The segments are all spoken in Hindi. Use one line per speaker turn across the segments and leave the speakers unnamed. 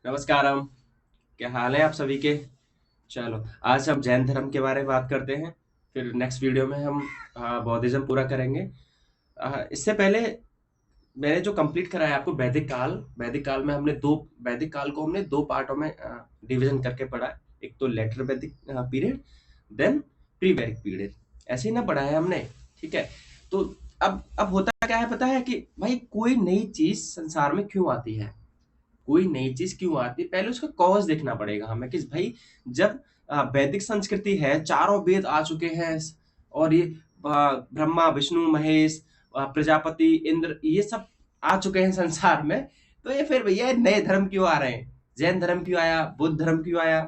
नमस्कारम। क्या हाल है आप सभी के? चलो, आज हम जैन धर्म के बारे में बात करते हैं। फिर नेक्स्ट वीडियो में हम बौद्धिज्म पूरा करेंगे। इससे पहले मैंने जो कंप्लीट कराया आपको वैदिक काल में हमने दो वैदिक काल को हमने दो पार्टों में डिवीजन करके पढ़ा है। एक तो लेटर वैदिक पीरियड, देन प्री वैदिक पीरियड। ऐसे ही ना पढ़ा है हमने, ठीक है? तो अब होता क्या है पता है कि भाई कोई नई चीज संसार में क्यों आती है? कोई नई चीज क्यों आती है, पहले उसका कॉज देखना पड़ेगा हमें कि भाई जब वैदिक संस्कृति है, चारों वेद आ चुके हैं और ये ब्रह्मा विष्णु महेश प्रजापति इंद्र ये सब आ चुके हैं संसार में, तो ये फिर भैया नए धर्म क्यों आ रहे हैं? जैन धर्म क्यों आया, बुद्ध धर्म क्यों आया?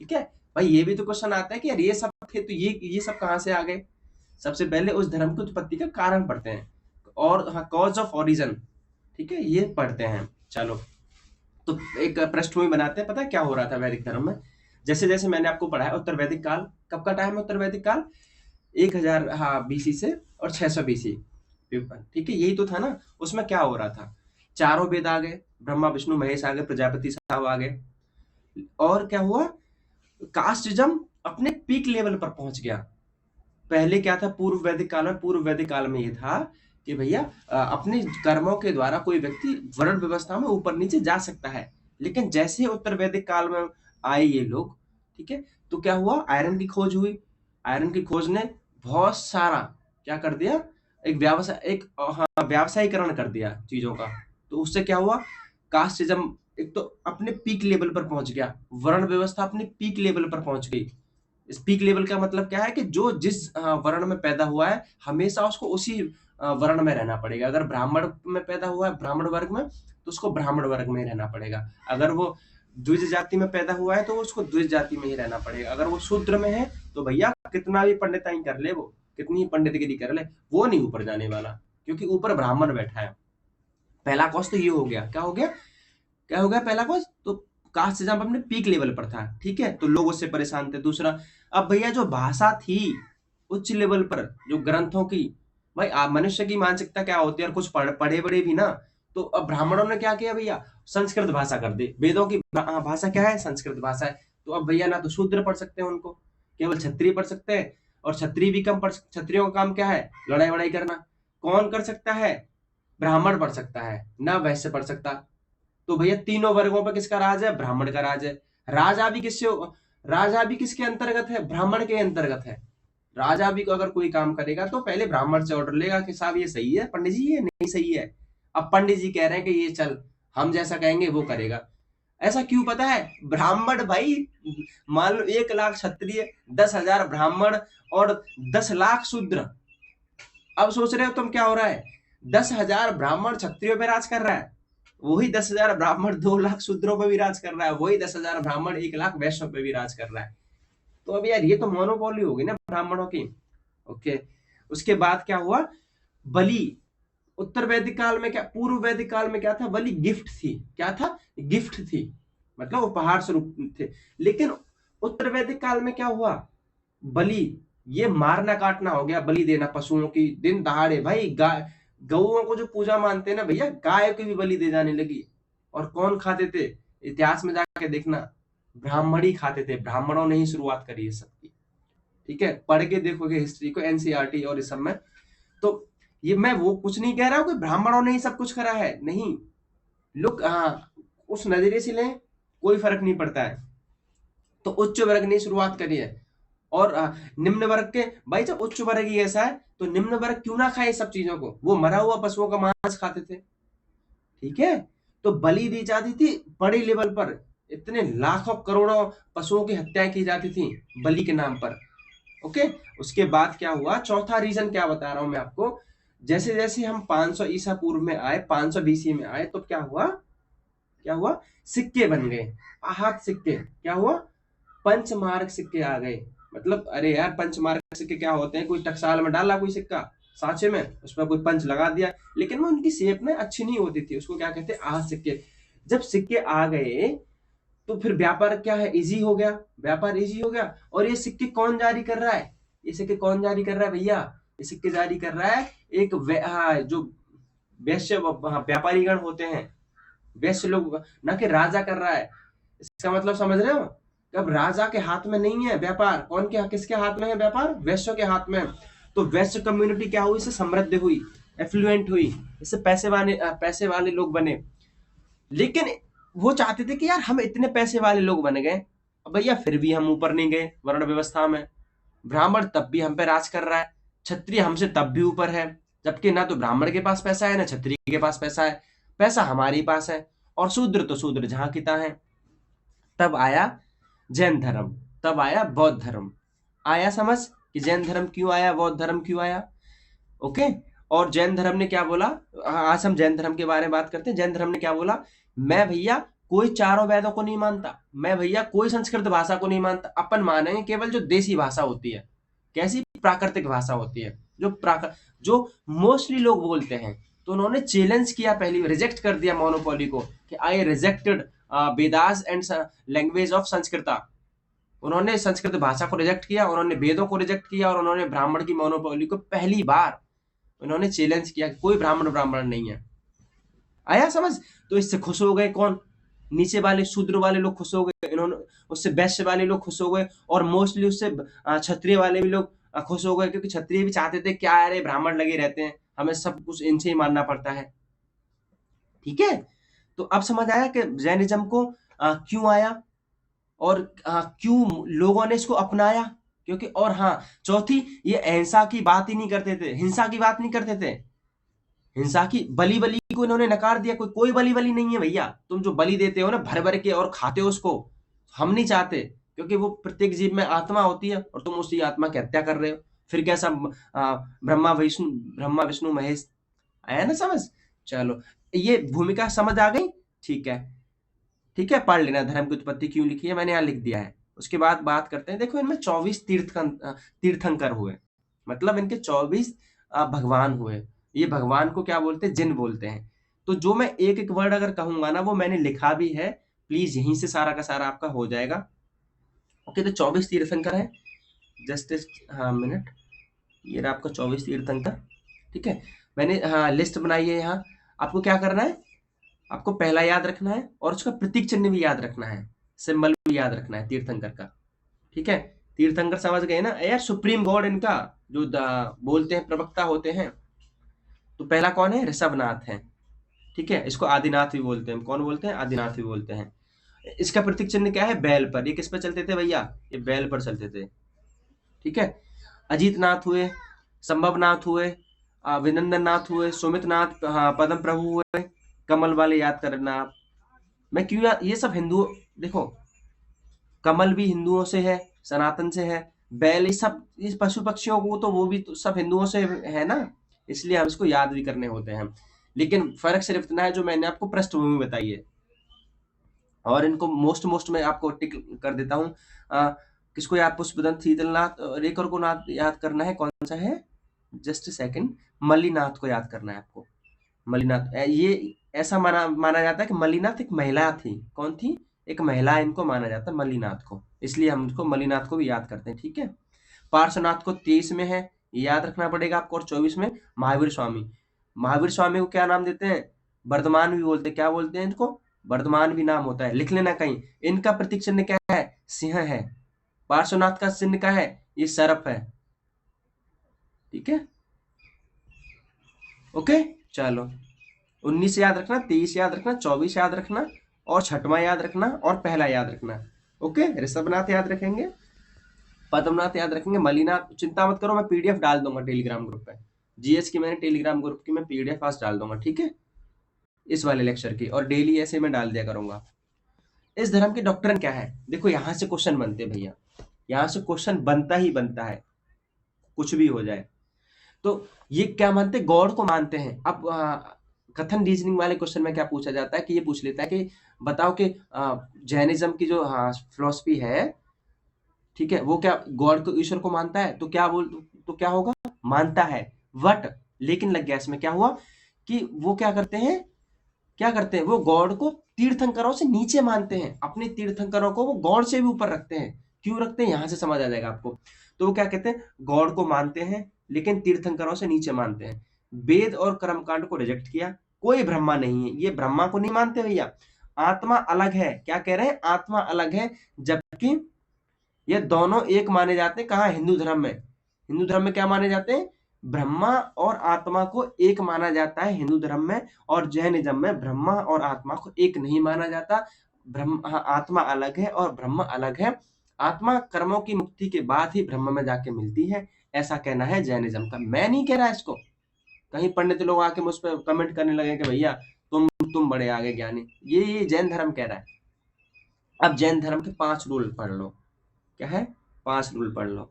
ठीक है भाई, ये भी तो क्वेश्चन आता है कि यार ये सब थे तो ये सब कहाँ से आ गए? सबसे पहले उस धर्म की उत्पत्ति का कारण पढ़ते हैं और हाँ, कॉज ऑफ ओरिजिन, ठीक है, ये पढ़ते हैं। चलो, तो एक पृष्ठभूमि बनाते हैं। पता है क्या हो रहा था वैदिक धर्म में? जैसे जैसे मैंने आपको पढ़ाया उत्तर वैदिक काल, कब का टाइम है उत्तर वैदिक काल? 1000 हाँ बीसी से और 600 बीसी, ठीक है, यही तो था ना। उसमें क्या हो रहा था? चारों वेद आ गए, ब्रह्मा विष्णु महेश आ गए, प्रजापति साहब आ गए, और क्या हुआ? कास्टिज्म अपने पीक लेवल पर पहुंच गया। पहले क्या था पूर्व वैदिक काल में? पूर्व वैदिक काल में ये था कि भैया अपने कर्मों के द्वारा कोई व्यक्ति वर्ण व्यवस्था में ऊपर नीचे जा सकता है। लेकिन जैसे उत्तर वैदिक काल में आए ये लोग, ठीक है, तो क्या हुआ? आयरन की खोज हुई। आयरन की खोज ने बहुत सारा क्या कर दिया? एक व्यवसाय, एक हाँ व्यावसायीकरण कर दिया चीजों का। तो उससे क्या हुआ? कास्टिज्म एक तो अपने पीक लेवल पर पहुंच गया, वर्ण व्यवस्था अपने पीक लेवल पर पहुंच गई। स्पीक लेवल का मतलब क्या है कि जो जिस वर्ण में पैदा हुआ है हमेशा उसको उसी वर्ण में रहना पड़ेगा। अगर ब्राह्मण में पैदा हुआ है, ब्राह्मण वर्ग में, तो उसको ब्राह्मण वर्ग में ही रहना पड़ेगा। अगर वो द्विज जाति में पैदा हुआ है तो उसको द्विज जाति में ही रहना पड़ेगा। अगर वो शूद्र में है तो भैया कितना भी पंडिताई कर ले, वो कितनी ही पंडितगिरी कर ले, वो नहीं ऊपर जाने वाला, क्योंकि ऊपर ब्राह्मण बैठा है। पहला कॉस्ट तो ये हो गया। क्या हो गया? क्या हो गया पहला कॉज? तो कास्ट से जब अपने पीक लेवल पर था, ठीक है, तो लोग उससे परेशान थे। दूसरा, अब भैया जो भाषा थी उच्च लेवल पर, जो ग्रंथों की, भाई मनुष्य की मानसिकता क्या होती है, और कुछ पढ़े बड़े भी ना, तो अब ब्राह्मणों ने क्या किया भैया? संस्कृत भाषा कर दी। वेदों की भाषा क्या है? संस्कृत भाषा है। तो अब भैया ना तो शूद्र पढ़ सकते हैं उनको, केवल क्षत्रिय पढ़ सकते हैं। और क्षत्रिय भी कम पढ़, क्षत्रियों का काम क्या है? लड़ाई वड़ाई करना। कौन कर सकता है? ब्राह्मण पढ़ सकता है ना, वैश्य पढ़ सकता। तो भैया तीनों वर्गों पर किसका राज है? ब्राह्मण का राज है। राजा भी किससे राजा भी किसके अंतर्गत है? ब्राह्मण के अंतर्गत है। राजा भी अगर कोई काम करेगा तो पहले ब्राह्मण से ऑर्डर लेगा कि साहब ये सही है पंडित जी, ये नहीं सही है। अब पंडित जी कह रहे हैं कि ये चल, हम जैसा कहेंगे वो करेगा। ऐसा क्यों पता है? ब्राह्मण भाई, मान लो 1 लाख क्षत्रिय, 10,000 ब्राह्मण और 10 लाख शूद्र। अब सोच रहे हो तुम क्या हो रहा है? 10,000 ब्राह्मण क्षत्रियो पे राज कर रहा है, वही 10,000 ब्राह्मण 2 लाख शूद्रों पे भी राज कर रहा है, वही 10,000 ब्राह्मण 1 लाख वैश्यों पे भी राज कर रहा है। तो अब यार ये तो मोनोपोली होगी ना ब्राह्मणों की। ओके, उसके बाद क्या हुआ? बलि। उत्तर वैदिक काल में क्या, पूर्व वैदिक काल में क्या था? बलि गिफ्ट थी। क्या था? गिफ्ट थी, मतलब उपहार स्वरूप थे। लेकिन उत्तर वैदिक काल में क्या हुआ? बलि, ये मारना काटना हो गया, बलि देना पशुओं की। दिन दहाड़े भाई गाय, गौओं को जो पूजा मानते हैं ना भैया, गाय की भी बलि दे जाने लगी। और कौन खाते थे? इतिहास में जाके देखना, ब्राह्मण ही खाते थे। ब्राह्मणों ने ही शुरुआत करी है सबकी, ठीक है, पढ़ के देखोगे हिस्ट्री को, एनसीईआरटी और इस सब में। तो ये मैं वो कुछ नहीं कह रहा हूं कि ब्राह्मणों ने ही सब कुछ करा है, नहीं। लोग उस नजरिए से लें, कोई फर्क नहीं पड़ता है। तो उच्च वर्ग ने शुरुआत करी है। और निम्न वर्ग के, भाई जब उच्च वर्ग ही ऐसा है तो निम्न वर्ग क्यों ना खाए सब चीजों को? वो मरा हुआ पशुओं का मांस खाते थे, ठीक है। तो बलि दी जाती थी बड़े लेवल पर, इतने लाखों करोड़ों पशुओं की हत्याएं की जाती थी बलि के नाम पर। ओके, उसके बाद क्या हुआ? चौथा रीजन क्या बता रहा हूं मैं आपको। जैसे जैसे हम 500 ईसा पूर्व में आए, 500 बीसी में आए, तो क्या हुआ? क्या हुआ? सिक्के बन गए, आहत सिक्के। क्या हुआ? पंचमार्क सिक्के आ गए। मतलब अरे यार, पंचमार्क सिक्के क्या होते हैं? कोई टकसाल में डाला कोई सिक्का सांचे में, उसमें कोई पंच लगा दिया, लेकिन वो उनकी शेप में अच्छी नहीं होती थी, उसको क्या कहते हैं? आहत सिक्के। जब सिक्के आ गए तो फिर व्यापार क्या है? इजी हो गया, व्यापार इजी हो गया। और ये सिक्के कौन जारी कर रहा है? ये सिक्के कौन जारी कर रहा है भैया? ये सिक्के जारी कर रहा है एक जो वैश्य व्यापारीगण होते हैं, वैश्य लोग, ना कि राजा कर रहा है। इसका मतलब समझ रहे हो? अब राजा के हाथ में नहीं है व्यापार, कौन के किसके हाथ में है व्यापार? वैश्यों के हाथ में। तो वैश्य कम्युनिटी क्या हुई? इससे समृद्ध हुई, एफ्लुएंट हुई, इससे पैसे वाले लोग बने। लेकिन वो चाहते थे कि यार हम इतने पैसे वाले लोग बन गए, अब भैया फिर भी हम ऊपर नहीं गए वर्ण व्यवस्था में। ब्राह्मण तब भी हम पे राज कर रहा है, क्षत्रिय हमसे तब भी ऊपर है, जबकि ना तो ब्राह्मण के पास पैसा है ना क्षत्रिय के पास पैसा है, पैसा हमारे पास है। और शूद्र तो शूद्र जहां की तहां है। तब आया जैन धर्म, तब आया बौद्ध धर्म। आया समझ कि जैन धर्म क्यों आया, बौद्ध धर्म क्यों आया? ओके। और जैन धर्म ने क्या बोला? आज हम जैन धर्म के बारे में बात करते हैं। जैन धर्म ने क्या बोला? मैं भैया कोई चारों वेदों को नहीं मानता, मैं भैया कोई संस्कृत भाषा को नहीं मानता, अपन मानेंगे केवल जो देसी भाषा होती है। कैसी? प्राकृतिक भाषा होती है, जो मोस्टली लोग बोलते हैं। तो उन्होंने चैलेंज किया, पहली रिजेक्ट कर दिया मोनोपोली को, कि I rejected Vedas and language of Sanskrit. उन्होंने संस्कृत भाषा को रिजेक्ट किया, उन्होंने वेदों को रिजेक्ट किया, और उन्होंने ब्राह्मण की मोनोपोली को पहली बार उन्होंने चैलेंज किया कि कोई ब्राह्मण नहीं है। आया समझ? तो इससे खुश हो गए कौन? नीचे वाले शूद्र वाले लोग खुश हो गए, इन्होंने उससे वैश्य वाले लोग खुश हो गए, और मोस्टली उससे क्षत्रिय वाले भी लोग खुश हो गए, क्योंकि क्षत्रिय भी चाहते थे क्या अरे ब्राह्मण लगे रहते हैं, हमें सब कुछ इनसे ही मानना पड़ता है। ठीक है। तो अब समझ आया कि जैनिज्म को क्यों आया, और क्यों लोगों ने इसको अपनाया। क्योंकि, और हाँ, चौथी, ये अहिंसा की बात ही नहीं करते थे, हिंसा की बात नहीं करते थे। हिंसा की, बलि को इन्होंने नकार दिया। कोई बलि नहीं है भैया, तुम जो बलि देते हो ना भर भर के और खाते हो उसको, हम नहीं चाहते, क्योंकि वो प्रत्येक जीव में आत्मा होती है और तुम उसी आत्मा की हत्या कर रहे हो। फिर कैसा ब्रह्मा विष्णु महेश? आया ना समझ? चलो, ये भूमिका समझ आ गई? ठीक है, ठीक है, पढ़ लेना धर्म की उत्पत्ति क्यों लिखी है, मैंने यहाँ लिख दिया है। उसके बाद बात करते हैं। देखो, इनमें 24 तीर्थंकर हुए, मतलब इनके 24 भगवान हुए। ये भगवान को क्या बोलते हैं? जिन बोलते हैं। तो जो मैं एक एक वर्ड अगर कहूंगा ना, वो मैंने लिखा भी है, प्लीज यहीं से सारा का सारा आपका हो जाएगा। ओके, तो 24 तीर्थंकर है। जस्ट, हाँ मिनट, ये रहा आपका 24 तीर्थंकर। ठीक है, मैंने हाँ लिस्ट बनाई है यहाँ। आपको क्या करना है? आपको पहला याद रखना है, और उसका प्रतीक चिन्ह भी याद रखना है, सिंबल भी याद रखना है तीर्थंकर का। ठीक है, तीर्थंकर समझ गए ना यार? सुप्रीम गॉड इनका जो बोलते हैं, प्रवक्ता होते हैं। तो पहला कौन है? ऋषभनाथ है। ठीक है, इसको आदिनाथ भी बोलते हैं। कौन बोलते हैं? आदिनाथ भी बोलते हैं। इसका प्रतीक चिन्ह क्या है? बैल पर। ये किस पर चलते थे भैया? ये बैल पर चलते थे। ठीक है, अजीत नाथ हुए, संभव नाथ हुए, विनंदन नाथ हुए, सुमित नाथ, हाँ, पद्म प्रभु हुए, कमल वाले याद करना आप। मैं क्यों ये सब हिंदू, देखो, कमल भी हिंदुओं से है, सनातन से है। बैल, ये सब इस पशु पक्षियों को तो वो भी तो सब हिंदुओं से है ना, इसलिए हम इसको याद भी करने होते हैं। लेकिन फर्क सिर्फ इतना है, जो मैंने आपको पृष्ठभूमि बताई है। और इनको मोस्ट में आपको टिक कर देता हूँ। किसको याद? पुष्पदंत, शीतलनाथ, रेकर को नाथ याद करना है। कौन सा है? जस्ट सेकंड, मल्लीनाथ को याद करना है आपको। मल्लीनाथ, ये ऐसा माना जाता है कि मल्लीनाथ एक महिला थी। कौन थी? एक महिला, इनको माना जाता है मल्लीनाथ को, इसलिए हम इसको मल्लीनाथ को भी याद करते हैं। ठीक है, पार्श्वनाथ को 23 में है, ये याद रखना पड़ेगा आपको। और 24 में महावीर स्वामी। महावीर स्वामी को क्या नाम देते हैं? वर्धमान भी बोलते हैं। क्या बोलते हैं इनको? वर्धमान भी नाम होता है, लिख लेना कहीं। इनका प्रतीक चिन्ह क्या है? सिंह है। पार्श्वनाथ का चिन्ह क्या है? ये सर्प है। ठीक है, ओके, चलो। 19 याद रखना, 23 याद रखना, 24 याद रखना, और छठवां याद रखना, और पहला याद रखना। ओके, ऋषभनाथ याद रखेंगे, पद्मनाथ याद रखेंगे, मलिनाथ। चिंता मत करो, मैं पीडीएफ डाल दूंगा टेलीग्राम ग्रुप पे। जीएस की मैंने टेलीग्राम ग्रुप की मैं पीडीएफ आज डाल दूंगा। ठीक है, इस वाले लेक्चर की, और डेली ऐसे मैं डाल दिया करूंगा। इस धर्म की डॉक्ट्रिन क्या है? देखो, यहाँ से क्वेश्चन बनते हैं भैया, यहाँ से क्वेश्चन बनता ही बनता है, कुछ भी हो जाए। तो ये क्या मानते? गॉड को मानते हैं। अब कथन रीजनिंग वाले क्वेश्चन में क्या पूछा जाता है कि ये पूछ लेता है कि बताओ कि जैनिज्म की जो फिलोसफी है, ठीक है, वो क्या गॉड को, ईश्वर को मानता है? तो क्या होगा? मानता है, बट लेकिन लग गया इसमें। क्या हुआ कि वो क्या करते हैं? वो गॉड को तीर्थंकरों से नीचे मानते हैं, अपने तीर्थंकरों को वो गॉड से भी ऊपर रखते हैं। क्यों रखते हैं? यहां से समझ आ जाएगा आपको। तो वो क्या कहते हैं? गॉड को मानते हैं, लेकिन तीर्थंकरों से नीचे मानते हैं। वेद और कर्मकांड को रिजेक्ट किया, कोई ब्रह्मा नहीं है। ये ब्रह्मा को नहीं मानते भैया। आत्मा अलग है। क्या कह रहे हैं? आत्मा अलग है, जबकि ये दोनों एक माने जाते हैं। कहाँ? हिंदू धर्म में। हिंदू धर्म में क्या माने जाते हैं? ब्रह्मा और आत्मा को एक माना जाता है हिंदू धर्म में, और जैनिज्म में ब्रह्मा और आत्मा को एक नहीं माना जाता। आत्मा अलग है और ब्रह्म अलग है। आत्मा कर्मों की मुक्ति के बाद ही ब्रह्म में जाके मिलती है, ऐसा कहना है जैनिज्म का। मैं नहीं कह रहा इसको। कहीं पंडित लोग आके मुझ पर कमेंट करने लगे कि भैया तुम बड़े आगे ज्ञानी। ये जैन धर्म कह रहा है। अब जैन धर्म के 5 रूल पढ़ लो। क्या है? 5 रूल पढ़ लो।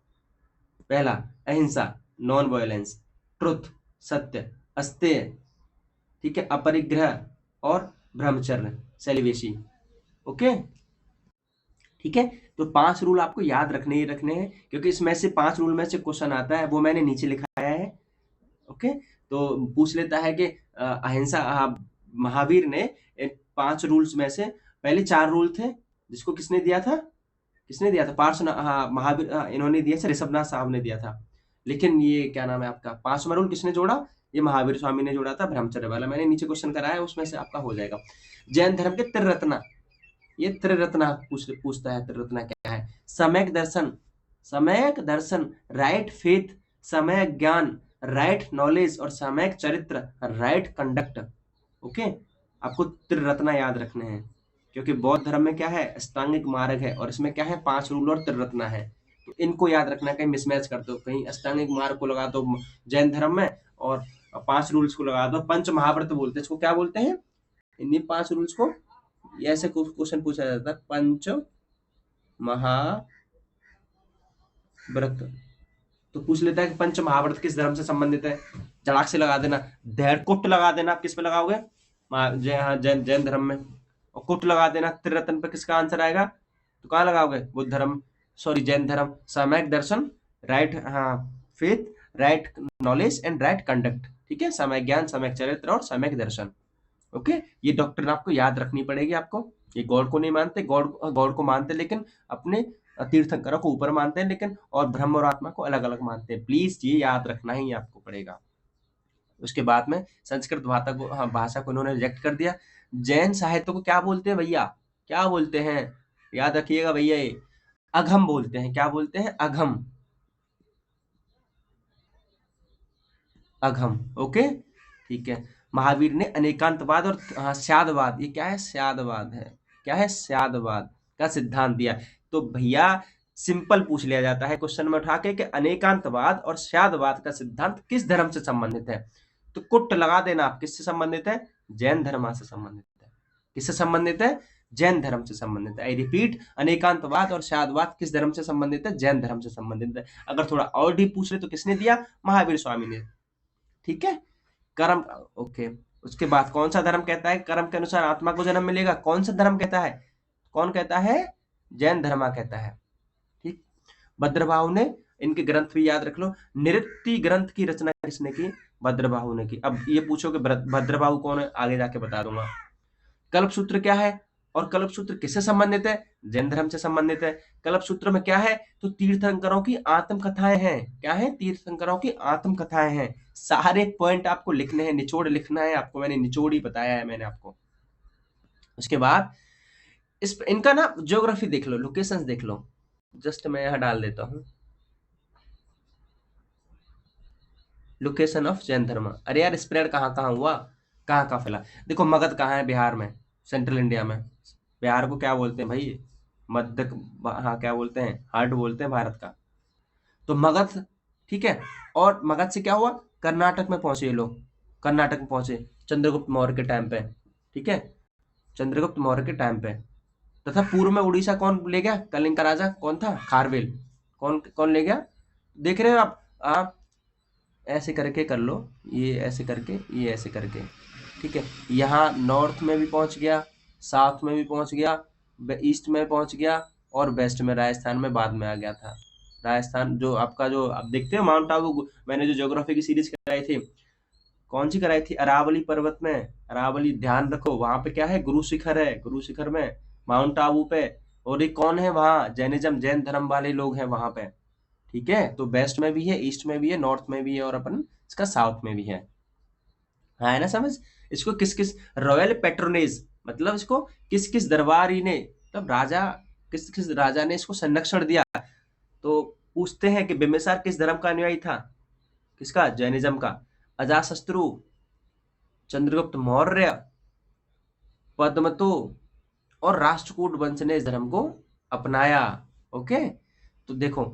पहला, अहिंसा, नॉन वायलेंस, ट्रुथ, सत्य, अस्तेय, ठीक है, अपरिग्रह और ब्रह्मचर्य, सेलिवेसी। ओके, ठीक है। तो 5 रूल आपको याद रखने ही रखने हैं, क्योंकि इसमें से 5 रूल में से क्वेश्चन आता है, वो मैंने नीचे लिखाया है। ओके, तो पूछ लेता है कि अहिंसा, महावीर ने 5 रूल्स में से पहले 4 रूल थे, जिसको किसने दिया था? किसने दिया था? महावीर, इन्होंने दिया था, ऋषभनाथ साहब ने दिया था। लेकिन ये क्या नाम है आपका, 5वां रूल किसने जोड़ा? ये महावीर स्वामी ने जोड़ा था, ब्रह्मचर्य वाला। मैंने नीचे क्वेश्चन कराया है, उसमें से आपका हो जाएगा। जैन धर्म के त्रिरत्न, ये त्रिरत्न पूछता है। त्रिरत्न क्या है? सम्यक दर्शन, सम्यक दर्शन, राइट फेथ, सम्यक ज्ञान, राइट नॉलेज, और सम्यक चरित्र, राइट कंडक्ट। ओके, आपको त्रिरत्न याद रखने हैं, क्योंकि बौद्ध धर्म में क्या है? अष्टांगिक मार्ग है, और इसमें क्या है? 5 रूल और त्रिरत्न है। तो इनको याद रखना, कहीं मिसमैच कर दो, कहीं अष्टांगिक मार्ग को लगा दो जैन धर्म में, और 5 रूल्स को लगा दो। पंच महाव्रत बोलते हैं इसको। क्या बोलते हैं? इन्हीं 5 रूल्स को ऐसे क्वेश्चन पूछा जाता है, पंच महाव्रत। तो पूछ लेता है कि पंच महाव्रत किस धर्म से संबंधित है? जड़ाक से लगा देना, धैर्य कुट लगा देना। आप किस पे लगाओगे? जैन जैन धर्म में। और कुट लगा देना त्रिरत्न पे। किसका आंसर आएगा? तो कहाँ लगाओगे? बुद्ध धर्म, सॉरी जैन धर्म। सम्यक दर्शन, right faith, right knowledge and right conduct. ठीक है, सम्यक ज्ञान, सम्यक चरित्र और सम्यक दर्शन। ओके, ये डॉक्ट्रिन आपको याद रखनी पड़ेगी आपको। ये गॉड को नहीं मानते, गॉड को मानते, लेकिन अपने तीर्थंकरों को ऊपर मानते हैं, लेकिन और ब्रह्म और आत्मा को अलग अलग मानते हैं। प्लीज ये याद रखना ही आपको पड़ेगा। उसके बाद में संस्कृत भाषा को इन्होंने रिजेक्ट कर दिया। जैन साहित्य को क्या बोलते हैं भैया? क्या बोलते हैं? याद रखिएगा भैया, ये अघम बोलते हैं। क्या बोलते हैं? अघम, अघम। ओके, ठीक है। महावीर ने अनेकांतवाद और स्यादवाद, ये क्या है? स्यादवाद है। क्या है? स्यादवाद का सिद्धांत दिया। तो भैया सिंपल पूछ लिया जाता है क्वेश्चन में उठा के कि अनेकांतवाद और स्यादवाद का सिद्धांत किस धर्म से संबंधित है? तो कुट लगा देना आप। किससे संबंधित है? जैन धर्म से संबंधित है। किससे संबंधित है? जैन धर्म से संबंधित है। आई रिपीट, अनेकांतवाद और स्यादवाद किस धर्म से संबंधित है? जैन धर्म से संबंधित है। अगर थोड़ा और डीप पूछ ले तो किसने दिया? महावीर स्वामी ने। ठीक है, कर्म। ओके, उसके बाद कौन सा धर्म कहता है कर्म के अनुसार आत्मा को जन्म मिलेगा? कौन सा धर्म कहता है? कौन कहता है? जैन धर्म कहता है। ठीक, भद्रबाहु ने, इनके ग्रंथ भी याद रख लो। निरुक्ति ग्रंथ की रचना किसने की? भद्रबाहु ने की। अब ये पूछो कि भद्रबाहु कौन है, आगे जाके बता दूंगा। कल्पसूत्र क्या है और कल्पसूत्र किससे संबंधित है? जैन धर्म से संबंधित है। कल्पसूत्र में क्या है? तो तीर्थंकरों की आत्मकथाएं हैं। क्या है? तीर्थंकरों की आत्मकथाएं हैं। सारे पॉइंट आपको लिखने हैं, निचोड़ लिखना है आपको। मैंने निचोड़ ही बताया है मैंने आपको। उसके बाद इनका ना ज्योग्राफी देख लो, लोकेशंस देख लो। जस्ट मैं यहां डाल देता हूं, लोकेशन ऑफ जैन धर्म। अरे यार, स्प्रेड कहाँ कहाँ हुआ, कहाँ कहाँ फैला? देखो, मगध कहाँ है? बिहार में, सेंट्रल इंडिया में। बिहार को क्या बोलते हैं भाई? मध्य, हाँ क्या बोलते हैं? हार्ट बोलते हैं भारत का। तो मगध, ठीक है। और मगध से क्या हुआ? कर्नाटक में पहुंचे ये लोग। कर्नाटक में पहुंचे चंद्रगुप्त मौर्य के टाइम पे। ठीक है, चंद्रगुप्त मौर्य के टाइम पे। तथा पूर्व में उड़ीसा कौन ले गया? कलिंग का राजा कौन था? खारवेल। कौन कौन ले गया? देख रहे हो आप ऐसे करके कर लो, ये ऐसे करके, ये ऐसे करके। ठीक है, यहाँ नॉर्थ में भी पहुंच गया, साउथ में भी पहुंच गया, ईस्ट में पहुंच गया, और वेस्ट में राजस्थान में बाद में आ गया था। राजस्थान जो आपका, जो आप देखते हो माउंट आबू, मैंने जो ज्योग्राफी की सीरीज कराई थी, कौन सी कराई थी? अरावली पर्वत में। अरावली, ध्यान रखो, वहां पे क्या है? गुरु शिखर है। गुरु शिखर में माउंट आबू पे। और ये कौन है वहाँ? जैनिज्म, जैन धर्म वाले लोग हैं वहां पे। ठीक है, तो वेस्ट में भी है, ईस्ट में भी है, नॉर्थ में भी है, और अपन इसका साउथ में भी है ना समझ? इसको किस किस रॉयल पैट्रोनेज, मतलब इसको किस किस दरबारी ने, मतलब राजा, किस किस राजा ने इसको संरक्षण दिया। तो पूछते हैं कि बिम्बिसार किस धर्म का अनुयायी था, किसका, जैनिज्म का। अजातशत्रु, चंद्रगुप्त मौर्य, पद्मतो और राष्ट्रकूट वंश ने इस धर्म को अपनाया। ओके, तो देखो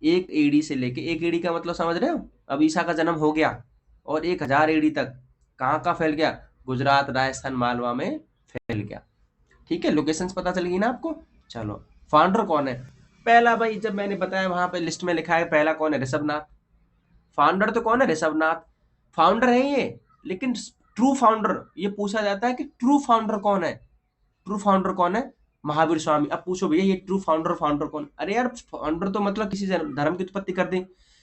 1 AD से लेके, 1 AD का मतलब समझ रहे हो, अब ईसा का जन्म हो गया, और 1000 AD तक कहाँ कहाँ फैल गया, गुजरात, राजस्थान, मालवा में फैल गया। ठीक है, लोकेशंस पता चल गई ना आपको। चलो, फाउंडर कौन है, पहला भाई जब मैंने बताया वहां पे लिस्ट में लिखा है, पहला कौन है, ऋषभनाथ। फाउंडर तो कौन है, ऋषभनाथ, फाउंडर है ये, लेकिन ट्रू फाउंडर ये पूछा जाता है कि ट्रू फाउंडर कौन है, ट्रू फाउंडर कौन है, महावीर स्वामी। अब पूछो भैया ये ट्रू फाउंडर, फाउंडर कौन, अरे यार फाउंडर तो मतलब किसी धर्म की उत्पत्ति कर दी,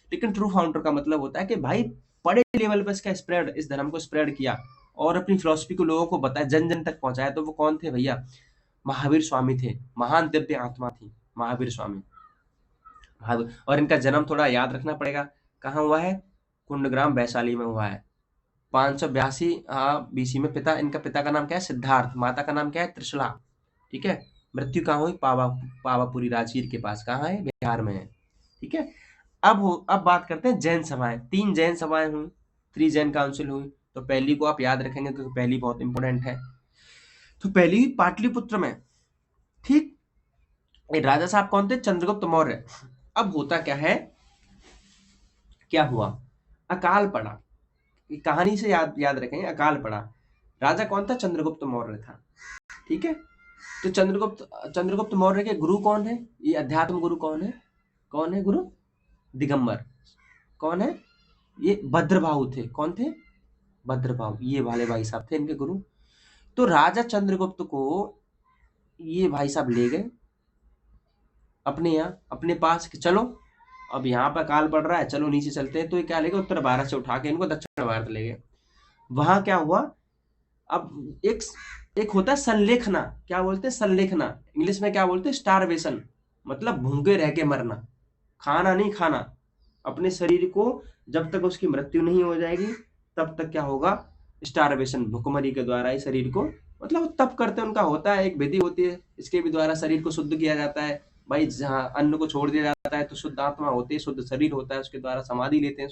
लेकिन ट्रू फाउंडर का मतलब होता है कि भाई बड़े लेवल पर इसका स्प्रेड, इस धर्म को स्प्रेड किया और अपनी फिलोसफी को लोगों को बताया, जन जन तक पहुंचाया। तो वो कौन थे भैया, महावीर स्वामी थे, महान दिव्य आत्मा थी महावीर स्वामी। और इनका जन्म थोड़ा याद रखना पड़ेगा, कहाँ हुआ है, कुंडग्राम वैशाली में हुआ है, 582 BC में। इनका पिता का नाम क्या है, सिद्धार्थ, माता का नाम क्या है, त्रिशला। ठीक है, मृत्यु कहाँ हुई, पावापुरी राजगीर के पास, कहाँ है, बिहार में है। ठीक है, अब बात करते हैं जैन सभाएं। 3 जैन सभाएं हुई, 3 जैन काउंसिल हुई। तो पहली को आप याद रखेंगे क्योंकि पहली बहुत इंपॉर्टेंट है। तो पहली हुई पाटलिपुत्र में। ठीक, ये राजा साहब कौन थे, चंद्रगुप्त मौर्य। अब होता क्या है, क्या हुआ, अकाल पड़ा, कहानी से याद रखेंगे, अकाल पड़ा। राजा कौन था, चंद्रगुप्त मौर्य था। ठीक है, तो चंद्रगुप्त मौर्य के गुरु कौन है, ये अध्यात्म गुरु कौन है, कौन है गुरु, दिगंबर। कौन है, ये भद्रबाहु थे, कौन थे, भद्रबाहु, ये वाले भाई साहब थे इनके गुरु। तो राजा चंद्रगुप्त को ये भाई साहब ले गए अपने यहाँ, अपने पास कि चलो अब यहाँ पर काल पड़ रहा है, चलो नीचे चलते हैं। तो ये क्या ले गए, उत्तर भारत से उठा के इनको दक्षिण भारत ले गए। वहां क्या हुआ, अब एक होता है संलेखना, क्या बोलते हैं, संलेखना, इंग्लिश में क्या बोलते हैं, स्टारवेशन, मतलब भूखे रह के मरना, खाना नहीं खाना, अपने शरीर को जब तक उसकी मृत्यु नहीं हो जाएगी तब तक क्या होगा, स्टारवेशन, भुखमरी के द्वारा ही शरीर को, मतलब तप करते उनका होता है, एक विधि होती है, इसके भी द्वारा शरीर को शुद्ध किया जाता है। भाई जहाँ अन्न को छोड़ दिया जाता है तो शुद्ध आत्मा होती है, शुद्ध शरीर होता है, उसके द्वारा समाधि लेते हैं,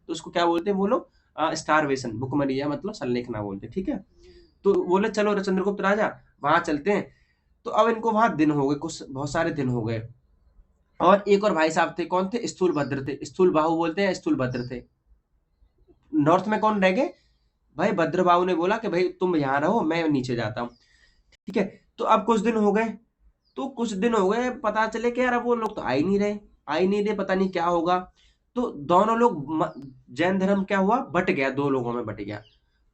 तो उसको क्या बोलते हैं वो लोग, स्टारवेशन, भुखमरी, या मतलब संलेखना बोलते हैं। ठीक है, तो बोले चलो चंद्रगुप्त राजा वहां चलते हैं। तो अब इनको वहां दिन हो गए, कुछ बहुत सारे दिन हो गए। और एक और भाई साहब थे, कौन थे, स्थूल भद्र थे, स्थूल बाहु बोलते हैं, स्थूल भद्र थे। नॉर्थ में कौन रह गए, भाई भद्रबाहु ने बोला कि भाई तुम यहाँ रहो, मैं नीचे जाता हूँ। ठीक है, तो अब कुछ दिन हो गए, तो कुछ दिन हो गए, पता चले कि यार अब वो लोग तो आ ही नहीं रहे, पता नहीं क्या होगा। तो दोनों लोग, जैन धर्म क्या हुआ, बट गया, 2 लोगों में बट गया।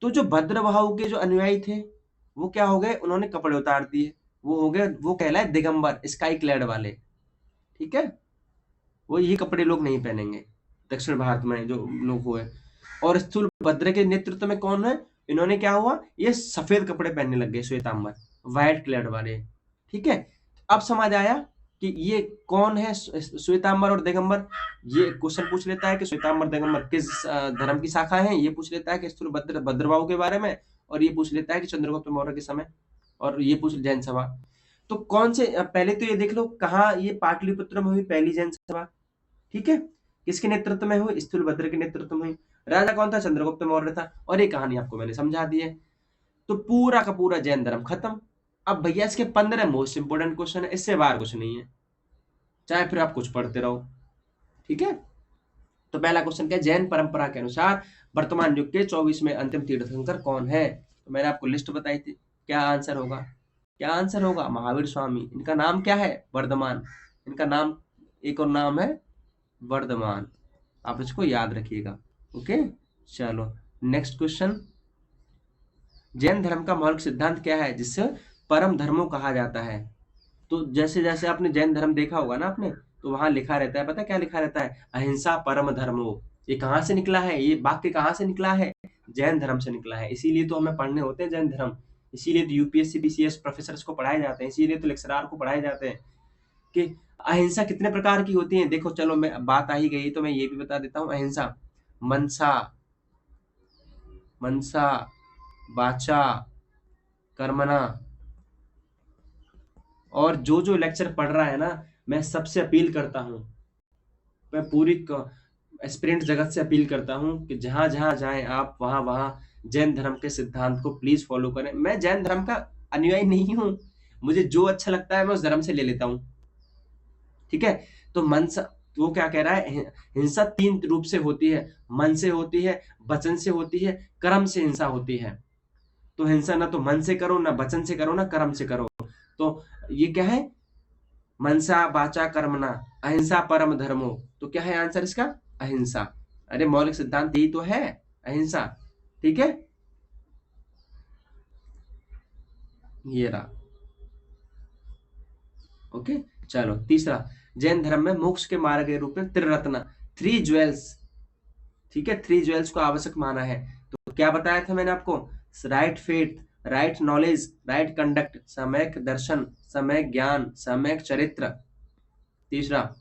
तो जो भद्रबाहु के जो अनुयायी थे वो क्या हो गए, उन्होंने कपड़े उतार दिए, वो हो गए, वो कहलाए दिगंबर, स्काई क्लैड वाले। ठीक है, वो यही कपड़े लोग नहीं पहनेंगे दक्षिण भारत में जो लोग हुए। और स्थूल भद्र के नेतृत्व में कौन है, इन्होंने क्या हुआ, ये सफेद कपड़े पहनने लग गए, श्वेतांबर, व्हाइट क्लैड वाले। ठीक है, अब समझ आया कि ये कौन है, श्वेतांबर और दिगंबर। ये क्वेश्चन पूछ लेता है कि श्वेतांबर दिगंबर किस धर्म की शाखा है, ये पूछ लेता है कि स्थूल भद्रबाहु के बारे में, और ये पूछ लेता है कि चंद्रगुप्त मौर्य के समय, और ये पूछ जैन सभा। तो कौन से, पहले तो ये देख लो कहाँ, ये पाटलिपुत्र में हुई पहली जैन सभा। ठीक है, किसके नेतृत्व में हुई, स्थूलभद्र के नेतृत्व में हुई। राजा कौन था, चंद्रगुप्त मौर्य था। और ये कहानी आपको मैंने समझा दी है। तो पूरा का पूरा जैन धर्म खत्म। अब भैया इसके 15 मोस्ट इंपोर्टेंट क्वेश्चन है, इससे बाहर कुछ नहीं है, चाहे फिर आप कुछ पढ़ते रहो। ठीक है, तो पहला क्वेश्चन क्या है, जैन परंपरा के अनुसार वर्तमान युग के 24वें अंतिम तीर्थंकर कौन है। तो मैंने आपको लिस्ट बताई थी, क्या आंसर होगा, क्या आंसर होगा, महावीर स्वामी। इनका नाम क्या है, वर्धमान, इनका नाम, एक और नाम है वर्धमान, आप इसको याद रखिएगा। ओके, चलो नेक्स्ट क्वेश्चन, जैन धर्म का मौलिक सिद्धांत क्या है जिससे परम धर्मों कहा जाता है। तो जैसे जैसे आपने जैन धर्म देखा होगा ना आपने, तो वहां लिखा रहता है, पता क्या लिखा रहता है, अहिंसा परम धर्मो। ये कहाँ से निकला है, ये वाक्य कहाँ से निकला है, जैन धर्म से निकला है। इसीलिए तो हमें पढ़ने होते हैं जैन धर्म, इसीलिए तो यूपीएससी बीसीएस प्रोफेसर को पढ़ाए जाते हैं, इसीलिए तो लेक्चरार को पढ़ाए जाते हैं कि अहिंसा कितने प्रकार की होती है। देखो चलो, मैं बात आ ही गई तो मैं ये भी बता देता हूँ, अहिंसा, मनसा, मनसा, वाचा कर्मणा। और जो जो लेक्चर पढ़ रहा है ना, मैं सबसे अपील करता हूँ, मैं पूरी एस्पिरेंट जगत से अपील करता हूँ कि जहां जहां जाएं आप, वहां वहां जैन धर्म के सिद्धांत को प्लीज फॉलो करें। मैं जैन धर्म का अनुयायी नहीं हूँ, मुझे जो अच्छा लगता है मैं उस धर्म से ले लेता हूँ, ठीक है। तो मन से, वो क्या कह रहा है, हिंसा तीन रूप से होती है, मन से होती है, वचन से होती है, कर्म से हिंसा होती है। तो हिंसा ना तो मन से करो, ना वचन से करो, ना कर्म से करो। तो ये क्या है, मनसा वाचा कर्मणा अहिंसा परम धर्मो। तो क्या है आंसर इसका, अहिंसा। अरे मौलिक सिद्धांत यही तो है, अहिंसा, ठीक है। ये रहा, ओके। चलो तीसरा, जैन धर्म में मोक्ष के मार्ग के रूप में त्रिरत्न, थ्री ज्वेल्स, ठीक है, थ्री ज्वेल्स को आवश्यक माना है। तो क्या बताया था मैंने आपको, right faith, right knowledge, right conduct, सम्यक दर्शन, सम्यक ज्ञान, सम्यक चरित्र। तीसरा,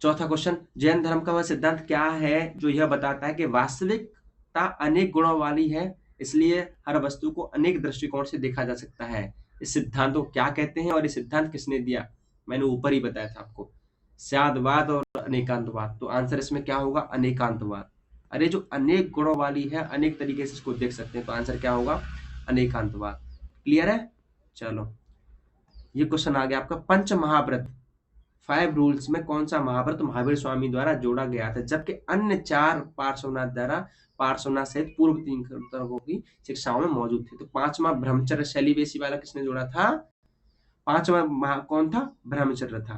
चौथा क्वेश्चन, जैन धर्म का वह सिद्धांत क्या है जो यह बताता है कि वास्तविकता अनेक गुणों वाली है, इसलिए हर वस्तु को अनेक दृष्टिकोण से देखा जा सकता है। इस सिद्धांत को क्या कहते हैं और ये सिद्धांत किसने दिया, मैंने ऊपर ही बताया था आपको, स्यादवाद और अनेकांतवाद। तो आंसर इसमें क्या होगा, अनेकांतवाद। अरे जो अनेक गुणों वाली है, अनेक तरीके से इसको देख सकते हैं, तो आंसर क्या होगा, अनेकांतवाद। क्लियर है। चलो ये क्वेश्चन आ गया आपका, पंच महाव्रत, फाइव रूल्स में कौन सा महाव्रत महावीर स्वामी द्वारा जोड़ा गया था, जबकि अन्य चार पार्श्वनाथ द्वारा, पार्श्वनाथ सहित पूर्व तीन तरह की शिक्षाओं में मौजूद थे। तो पांचवा ब्रह्मचर्य शैलीवेशी वाला किसने जोड़ा था, पांचवा कौन था, ब्रह्मचर्य था।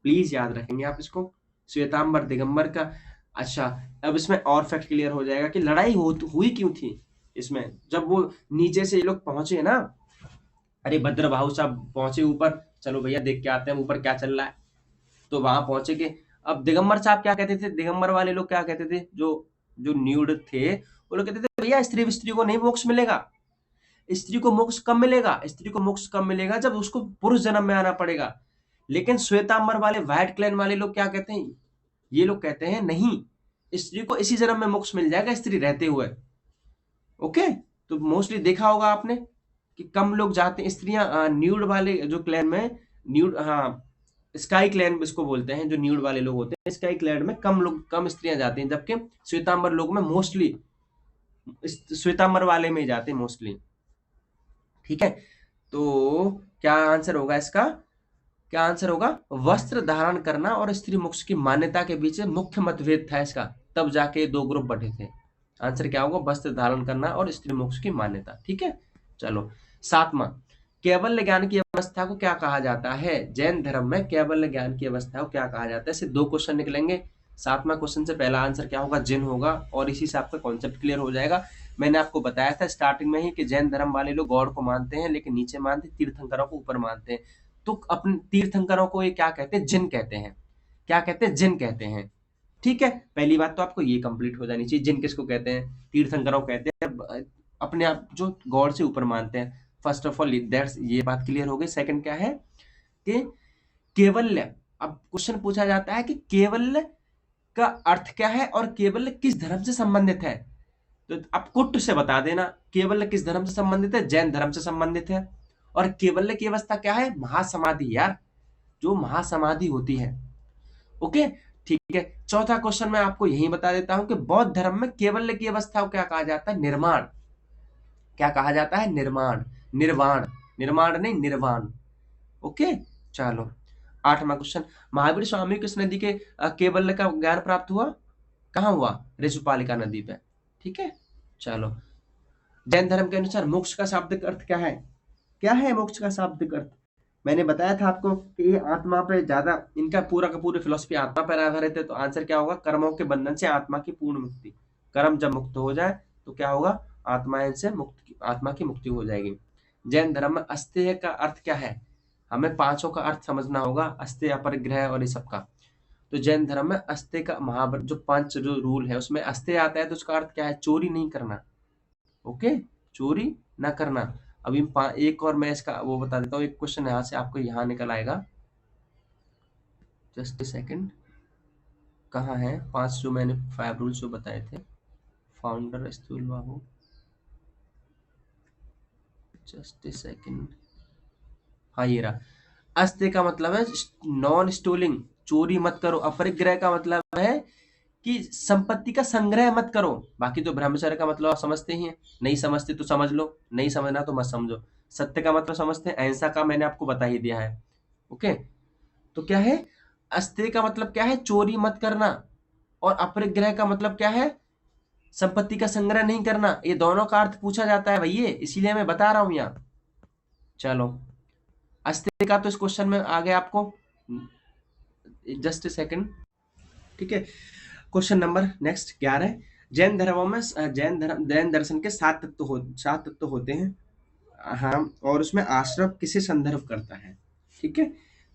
प्लीज याद रखेंगे आप इसको, श्वेतांबर दिगंबर का। अच्छा, अब इसमें और फैक्ट क्लियर हो जाएगा कि लड़ाई हुई क्यों थी इसमें। जब वो नीचे से ये लोग पहुंचे ना, अरे भद्र भाऊ साहब पहुंचे ऊपर, चलो भैया देख के आते हैं ऊपर क्या चल रहा है। तो वहां पहुंचे के, अब दिगंबर साहब क्या कहते थे, दिगंबर वाले लोग क्या कहते थे, जो जो न्यूड थे, वो लोग कहते थे भैया स्त्री स्त्री को नहीं मोक्ष मिलेगा, स्त्री को मोक्ष कब मिलेगा, स्त्री को मोक्ष कब मिलेगा, जब उसको पुरुष जन्म में आना पड़ेगा। लेकिन श्वेतांबर वाले, व्हाइट क्लैन वाले लोग क्या कहते हैं, ये लोग कहते हैं नहीं, स्त्री को इसी जन्म में मोक्ष मिल जाएगा स्त्री रहते हुए। ओके। तो मोस्टली देखा होगा आपने कि कम लोग जाते हैं स्त्रियां, न्यूड वाले जो क्लैन में, न्यूड, हाँ, स्काई क्लैन इसको बोलते हैं, जो न्यूड वाले लोग होते हैं, स्काई क्लैन में कम लोग, कम स्त्रियां जाती हैं, जबकि श्वेतांबर लोग में मोस्टली, श्वेतांबर वाले में ही जाते हैं मोस्टली, ठीक है। तो क्या आंसर होगा इसका, क्या आंसर होगा, वस्त्र धारण करना और स्त्री मोक्ष की मान्यता के बीच मुख्य मतभेद था इसका, तब जाके दो ग्रुप बटे थे। आंसर क्या होगा, वस्त्र धारण करना और स्त्री मोक्ष की मान्यता, ठीक है। चलो सातवां, कैवल्य ज्ञान की अवस्था को क्या कहा जाता है, जैन धर्म में कैवल्य ज्ञान की अवस्था को क्या कहा जाता है। इससे दो क्वेश्चन निकलेंगे। सातवां क्वेश्चन से पहला आंसर क्या होगा, जिन होगा, और इसी से आपका कॉन्सेप्ट क्लियर हो जाएगा। मैंने आपको बताया था स्टार्टिंग में ही कि जैन धर्म वाले लोग गॉड को मानते हैं, लेकिन नीचे मानते, तीर्थंकरों को ऊपर मानते हैं। तो अपने तीर्थंकरों को ये क्या कहते हैं, जिन कहते हैं, क्या कहते हैं, जिन कहते हैं, ठीक है। पहली बात तो आपको ये कंप्लीट हो जानी चाहिए, जिन किसको कहते हैं, तीर्थंकरों कहते हैं, अपने आप जो गॉड से ऊपर मानते हैं। फर्स्ट ऑफ ऑल दैट्स, ये बात क्लियर हो गई। सेकंड क्या है कि केवल्य, अब क्वेश्चन पूछा जाता है कि केवल्य का अर्थ क्या है और केवल्य किस धर्म से संबंधित है। तो आप कुट से बता देना, केवल्य किस धर्म से संबंधित है, जैन धर्म से संबंधित है। और केवल्य की अवस्था क्या है, महासमाधि यार, जो महासमाधि होती है। ओके, ठीक है। चौथा क्वेश्चन मैं आपको यही बता देता हूं कि बौद्ध धर्म में केवल्य की अवस्था को क्या कहा जाता है, निर्माण। क्या कहा जाता है, निर्माण, निर्वाण, निर्माण नहीं, निर्वाण। ओके। चलो आठवां क्वेश्चन, महावीर स्वामी किस नदी के केवल्य का ज्ञान प्राप्त हुआ, कहाँ हुआ, ऋजुपालिका नदी पे, ठीक है। चलो, जैन धर्म के अनुसार मोक्ष का शाब्दिक अर्थ क्या है, क्या है मोक्ष का शाब्दिक अर्थ। मैंने बताया था आपको कि ये आत्मा पे ज्यादा, इनका पूरा का पूरी फिलोसफी आत्मा पर आधारित है। तो आंसर क्या होगा, कर्मों के बंधन से आत्मा की पूर्ण मुक्ति। कर्म जब मुक्त हो जाए तो क्या होगा, आत्मा से मुक्त, आत्मा की मुक्ति हो जाएगी। जैन धर्म में अस्तेय का अर्थ क्या है, हमें पांचों का अर्थ समझना होगा, अस्तेय, अपरिग्रह और ये सबका। तो जैन धर्म में अस्तेय का महाव्रत, जो पांच जो रूल है उसमें अस्तेय आता है, तो उसका अर्थ क्या है, चोरी नहीं करना। ओके, चोरी ना करना। अभी एक और मैं इसका वो बता देता हूँ, एक क्वेश्चन यहाँ से आपको यहाँ निकल आएगा, जस्ट सेकंड। कहाँ है पांच जो मैंने फाइव रूल्स जो बताए थे, फाउंडर स्थूल बाहु, जस्ट ए सेकेंड, हाँ ये रहा। अस्त्य का मतलब है नॉन स्टोलिंग, चोरी मत करो। अपरिग्रह का मतलब है कि संपत्ति का संग्रह मत करो। बाकी तो ब्रह्मचर्य का मतलब आप समझते ही हैं, नहीं समझते तो समझ लो, नहीं समझना तो मत समझो। सत्य का मतलब समझते हैं, अहिंसा का मैंने आपको बता ही दिया है। ओके, तो क्या है, अस्त्य का मतलब क्या है, चोरी मत करना, और अपरिग्रह का मतलब क्या है, संपत्ति का संग्रह नहीं करना। ये दोनों का अर्थ पूछा जाता है भैया, इसीलिए मैं बता रहा हूं यहाँ। चलो, अस्त्य का तो इस क्वेश्चन में आ गया आपको, जस्ट ए सेकंड। ठीक है, क्वेश्चन नंबर नेक्स्ट 11। जैन धर्मों में जैन दर्शन के 7 तत्व होते हैं। हाँ, और उसमें आश्रम किसे संदर्भ करता है? ठीक है,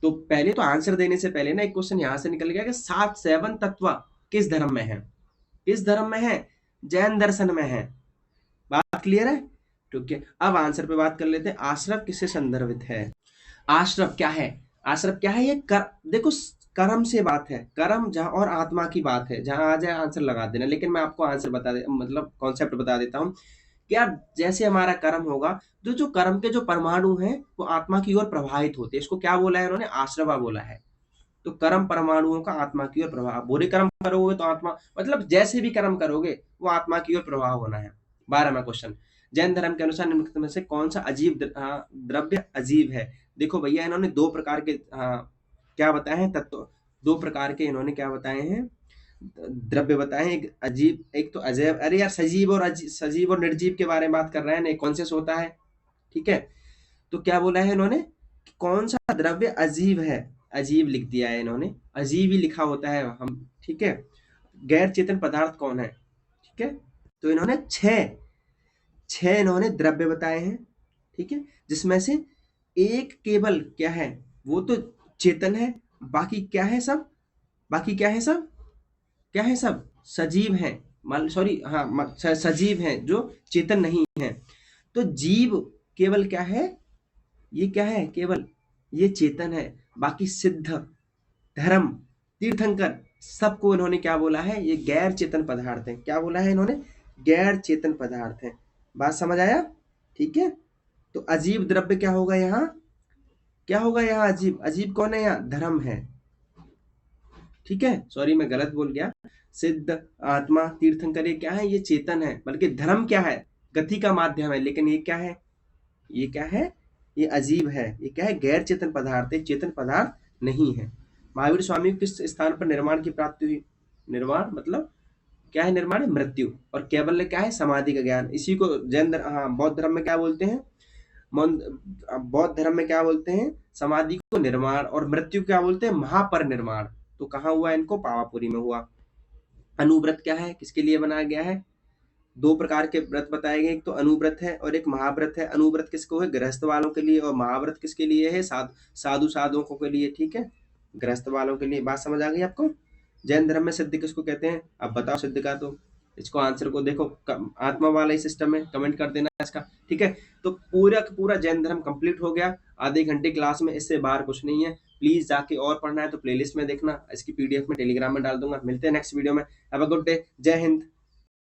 तो पहले तो आंसर देने से पहले ना एक क्वेश्चन यहां से निकल गया कि 7 तत्व किस धर्म में है? किस धर्म में है? जैन दर्शन में है। बात क्लियर है? ठीक है, अब आंसर पे बात कर लेते हैं। आश्रम किससे संदर्भित है? आश्रम क्या है? आश्रम क्या है? ये देखो, कर्म से बात है, कर्म जहां और आत्मा की बात है, जहां आ जाए आंसर लगा देना। लेकिन मैं आपको आंसर मतलब कॉन्सेप्ट बता देता हूँ कि यार जैसे हमारा कर्म होगा, जो कर्म के जो परमाणु हैं वो आत्मा की ओर प्रवाहित होते हैं। इसको क्या बोला है इन्होंने? आश्रवा बोला है। तो कर्म परमाणुओं का आत्मा की ओर प्रवाह, बुरे कर्म करोगे तो आत्मा, मतलब जैसे भी कर्म करोगे वो आत्मा की ओर प्रवाह होना है। 12वां क्वेश्चन, जैन धर्म के अनुसार निम्नलिखित में से कौन सा द्रव्य अजीब है? देखो भैया, इन्होंने 2 प्रकार के क्या बताए हैं तत्व, 2 प्रकार के इन्होंने क्या बताए हैं, द्रव्य बताए हैं। एक अजीब, एक तो अजैब। अरे यार, सजीव और निर्जीव के बारे में बात कर रहे हैं, कॉन्शियस होता है। ठीक है, तो क्या बोला है इन्होंने कि कौन सा द्रव्य अजीब है? अजीब लिख दिया है इन्होंने, अजीब ही लिखा होता है हम। ठीक है, गैर चेतन पदार्थ कौन है? ठीक है, तो इन्होंने छह इन्होंने द्रव्य बताए हैं। ठीक है, जिसमें से एक केवल क्या है, वो तो चेतन है, बाकी क्या है सब, बाकी क्या है सब, क्या है सब सजीव है, मान सॉरी, हाँ सजीव है, जो चेतन नहीं है। तो जीव केवल क्या है, ये क्या है, केवल ये चेतन है। बाकी सिद्ध, धर्म, तीर्थंकर, सबको इन्होंने क्या बोला है, ये गैर चेतन पदार्थ है। क्या बोला है इन्होंने? गैर चेतन पदार्थ है। बात समझ आया? ठीक है, तो अजीब द्रव्य क्या होगा यहाँ, क्या होगा यहाँ? अजीब, अजीब कौन है यहाँ? धर्म है। ठीक है, सॉरी मैं गलत बोल गया। सिद्ध, आत्मा, तीर्थंकर, ये क्या है? ये चेतन है। बल्कि धर्म क्या है? गति का माध्यम है। लेकिन ये क्या है, ये क्या है, ये अजीब है। ये क्या है? गैर चेतन पदार्थ है, चेतन पदार्थ नहीं है। महावीर स्वामी को किस स्थान पर निर्माण की प्राप्ति हुई? निर्वाण मतलब क्या है? निर्माण है मृत्यु, और केवल क्या है? समाधि का ज्ञान। इसी को हाँ, बौद्ध धर्म में क्या बोलते हैं? बौद्ध धर्म में क्या बोलते हैं? समाधि को निर्माण, और मृत्यु क्या बोलते हैं? महापरिनिर्वाण। तो कहाँ हुआ इनको? पावापुरी में हुआ। अनुव्रत क्या है, किसके लिए बनाया गया है? 2 प्रकार के व्रत बताए गए, एक तो अनुव्रत है और एक महाव्रत है। अनुव्रत किसको है? गृहस्थ वालों के लिए, और महाव्रत किसके लिए है? साधु साधुओं के लिए। ठीक है, गृहस्थ वालों के लिए। बात समझ आ गई आपको? जैन धर्म में सिद्ध किसको कहते हैं? अब बताओ सिद्ध का, तो इसको आंसर को देखो, आत्मा वाला ही सिस्टम है, कमेंट कर देना इसका। ठीक है, तो पूरा का पूरा जैन धर्म कंप्लीट हो गया आधे घंटे क्लास में, इससे बाहर कुछ नहीं है। प्लीज जाके और पढ़ना है तो प्लेलिस्ट में देखना, इसकी पीडीएफ में टेलीग्राम में डाल दूंगा। मिलते हैं नेक्स्ट वीडियो में। हैव अ गुड डे, जय हिंद।